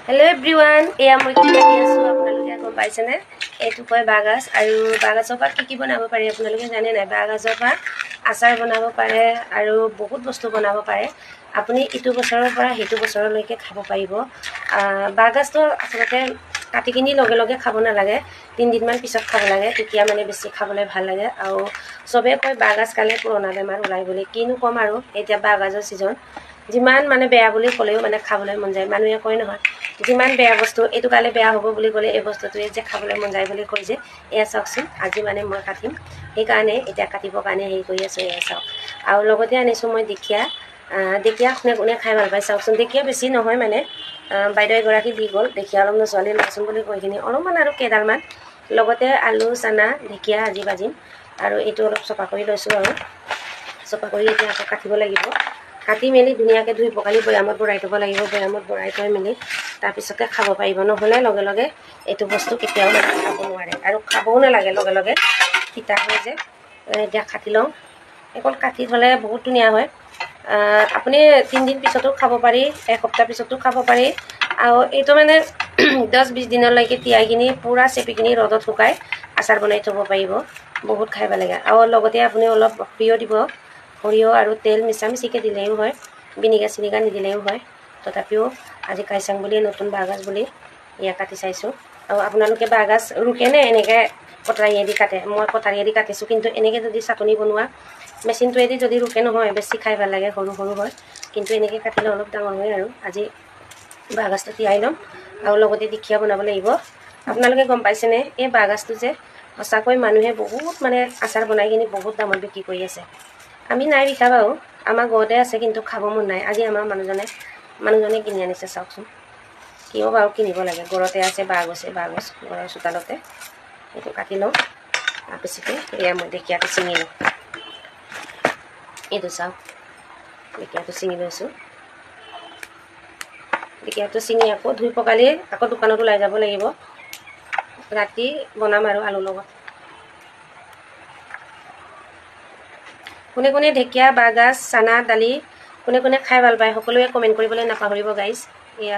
Hello everyone, মই কি কৰি আছো আপোনালোকে গম পাইছে নে? এটো কয় বাগাজ আৰু বাগাজৰ পৰা কি বনাব পাৰি আপোনালোকে জানে নাই? বাগাজৰ পৰা আচাৰ বনাব পাৰে আৰু বহুত বস্তু বনাব পাৰে। আপুনি ইটো বছৰৰ পৰা হেতু বছৰলৈকে খাব পাৰিব। বাগাজটো আসলতে কাটি কিনি লগে লগে খাব নালাগে, 3 দিন মান পিছত খাব লাগে, তেতিয়া মানে বেছি খাবলৈ ভাল লাগে। আৰু সবে কয় বাগাজ কালে পুৰণা বেমাৰ ওলাই বুলি, কিনো কম আৰু এতিয়া বাগাজৰ সিজন। যিমান মানে বেয়া বুলি ক'লেও মানে খাবলৈ মন যায়। মানুহে কয় নহয়, যিমান বেয়া বস্তু এইটো কালে বেয়া হ'ব বুলি ক'লে এই বস্তুটোৱে যে খাবলৈ মন যায় বুলি কয় যে। এয়া চাওকচোন, আজি মানে মই কাটিম, সেইকাৰণে এতিয়া কাটিবৰ কাৰণে হেৰি কৰি আছোঁ। এয়া চাওক, আৰু লগতে আনিছোঁ মই ঢেকীয়া। ঢেকীয়া কোনে খাই ভাল পায় চাওকচোন। ঢেকীয়া বেছি নহয় মানে, বাইদেউ এগৰাকী দি গ'ল, ঢেকীয়া অলপ ছোৱালী লোৱাচোন বুলি কৈ কিনি অলপমান আৰু কেইডালমান, লগতে আলু চানা ঢেকীয়া আজি ভাজিম। আৰু এইটো অলপ চফা কৰি লৈছোঁ, আৰু চফা কৰি এতিয়া আকৌ কাটিব লাগিব। কাটি মেলি ধুনীয়াকৈ ধুই পখালি বৈয়ামত ভৰাই থ'ব লাগিব। বৈয়ামত ভৰাই থৈ মেলি তাৰপিছতে খাব পাৰিব, নহ'লে লগে লগে এইটো বস্তু কেতিয়াও মানে খাব নোৱাৰে, আৰু খাবও নালাগে লগে লগে, তিতা হয় যে। এতিয়া কাটি লওঁ, অকল কাটি থ'লে বহুত ধুনীয়া হয়। আপুনি 3 দিন পিছতো খাব পাৰি, এসপ্তাহ পিছতো খাব পাৰি। আৰু এইটো মানে 10-20 দিনলৈকে তিয়াই কিনি পূৰা চেপি কিনি ৰ'দত শুকাই আচাৰ বনাই থ'ব পাৰিব, বহুত খাই ভাল লাগে। আৰু লগতে আপুনি অলপ সৰিয়হ দিব, সৰিয়হ আৰু তেল মিছামিচিকৈ দিলেও হয়, ভিনেগাৰ চিনেগাৰ নিদিলেও হয়। তথাপিও আজি খাই চাওঁ বুলি, নতুন বাগাজ বুলি এয়া কাটি চাইছোঁ। আৰু আপোনালোকে বাগাজ ৰুকেনে এনেকৈ কটাৰীয়েদি কাটে? মই কটাৰীয়েদি কাটিছোঁ, কিন্তু এনেকৈ যদি চাটনি বনোৱা মেচিনটোৱেদি যদি ৰুকে নহয়, বেছি খাই ভাল লাগে, সৰু সৰু হয়। কিন্তু এনেকৈ কাটিলে অলপ ডাঙৰ হয়। আৰু আজি বাগাজটো তিয়াই ল'ম, আৰু লগতে ঢেকীয়া বনাব লাগিব। আপোনালোকে গম পাইছেনে, এই বাগাজটো যে সঁচাকৈ মানুহে বহুত মানে আচাৰ বনাই কিনি বহুত দামত বিক্ৰী কৰি আছে। আমি নাই বিকা বাৰু, আমাৰ ঘৰতে আছে, কিন্তু খাব মন নাই। আজি আমাৰ মানুহজনে কিনি আনিছে চাওকচোন। কিয় বাৰু কিনিব লাগে, ঘৰতে আছে বাগজ ঘৰৰ চোতালতে। এইটো কাটি লওঁ, তাৰপিছতে এয়া মই ঢেকীয়াটো ছিঙি লওঁ। এইটো চাওক, ঢেকীয়াটো ছিঙি লৈছোঁ। ঢেকীয়াটো ছিঙি আকৌ ধুই পখালি আকৌ দোকানত ওলাই যাব লাগিব। ৰাতি বনাম আৰু আলুৰ লগত। কোনে কোনে ঢেকীয়া বাগাজ চানা দালি কোনে কোনে খাই ভাল পায়, সকলোৱে কমেণ্ট কৰিবলৈ নাপাহৰিব গাইজ। এয়া